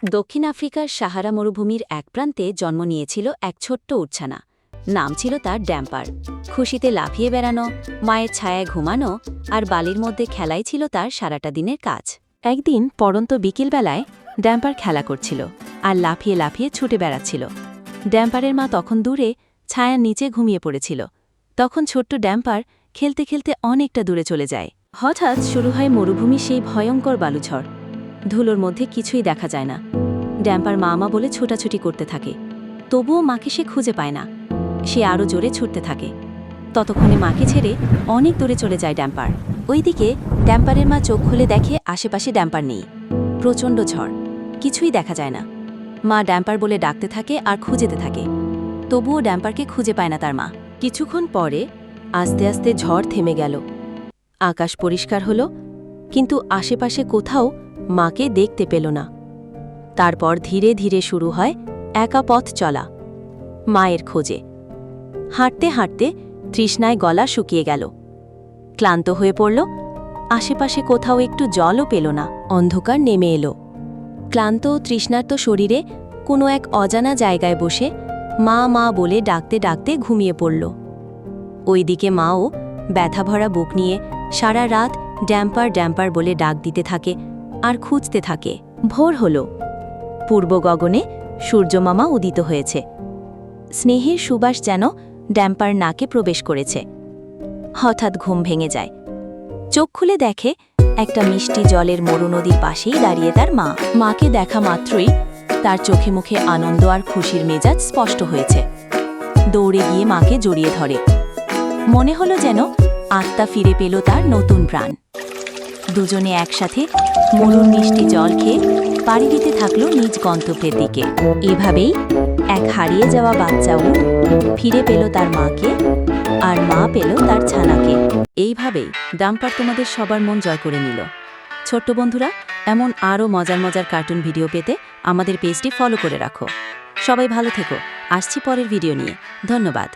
দক্ষিণ আফ্রিকার সাহারা মরুভূমির এক প্রান্তে জন্ম নিয়েছিল এক ছোট্ট উটছানা। নাম ছিল তার ড্যাম্পার। খুশিতে লাফিয়ে বেড়ানো, মায়ের ছায়ায় ঘুমানো আর বালির মধ্যে খেলাই ছিল তার সারাটা দিনের কাজ। একদিন পড়ন্ত বিকেলবেলায় ড্যাম্পার খেলা করছিল আর লাফিয়ে লাফিয়ে ছুটে বেড়াচ্ছিল। ড্যাম্পারের মা তখন দূরে ছায়ার নিচে ঘুমিয়ে পড়েছিল। তখন ছোট্ট ড্যাম্পার খেলতে খেলতে অনেকটা দূরে চলে যায়। হঠাৎ শুরু হয় মরুভূমির সেই ভয়ঙ্কর বালুঝড়। ধুলোর মধ্যে কিছুই দেখা যায় না। ড্যাম্পার মা বলে ছোটাছুটি করতে থাকে, তবুও মাকে সে খুঁজে পায় না। সে আরও জোরে ছুটতে থাকে। ততক্ষণে মাকে ছেড়ে অনেক দূরে চলে যায় ড্যাম্পার। ওইদিকে ড্যাম্পারের মা চোখ খুলে দেখে আশেপাশে ড্যাম্পার নেই। প্রচণ্ড ঝড়, কিছুই দেখা যায় না। মা ড্যাম্পার বলে ডাকতে থাকে আর খুঁজেতে থাকে, তবুও ড্যাম্পারকে খুঁজে পায় না তার মা। কিছুক্ষণ পরে আস্তে আস্তে ঝড় থেমে গেল। আকাশ পরিষ্কার হলো, কিন্তু আশেপাশে কোথাও মাকে দেখতে পেল না। তারপর ধীরে ধীরে শুরু হয় একা পথ চলা, মায়ের খোঁজে। হাঁটতে হাঁটতে তৃষ্ণায় গলা শুকিয়ে গেল, ক্লান্ত হয়ে পড়ল। আশেপাশে কোথাও একটু জলও পেল না। অন্ধকার নেমে এলো। ক্লান্ত ও তৃষ্ণার্ত শরীরে কোনো এক অজানা জায়গায় বসে মা বলে ডাকতে ডাকতে ঘুমিয়ে পড়ল। ওইদিকে মাও ব্যথা ভরা বুক নিয়ে সারা রাত ড্যাম্পার ড্যাম্পার বলে ডাক দিতে থাকে আর খুঁজতে থাকে। ভোর হল। পূর্ব গগনে সূর্যমামা উদিত হয়েছে। স্নেহের সুবাস যেন ড্যাম্পার নাকে প্রবেশ করেছে। হঠাৎ ঘুম ভেঙে যায়। চোখ খুলে দেখে একটা মিষ্টি জলের মরু নদীর পাশেই দাঁড়িয়ে তার মা। মাকে দেখা মাত্রই তার চোখে মুখে আনন্দ আর খুশির মেজাজ স্পষ্ট হয়েছে। দৌড়ে গিয়ে মাকে জড়িয়ে ধরে। মনে হলো যেন আত্মা ফিরে পেল তার নতুন প্রাণ। দুজনে একসাথে মরুর মিষ্টি জল খেয়ে পাড়ি দিতে থাকলো নিজ গন্তব্যের দিকে। এভাবেই এক হারিয়ে যাওয়া বাচ্চা উট ফিরে পেল তার মাকে, আর মা পেল তার ছানাকে। এইভাবেই ড্যাম্পার তোমাদের সবার মন জয় করে নিল। ছোট্ট বন্ধুরা, এমন আরও মজার মজার কার্টুন ভিডিও পেতে আমাদের পেজটি ফলো করে রাখো। সবাই ভালো থেকো। আসছি পরের ভিডিও নিয়ে। ধন্যবাদ।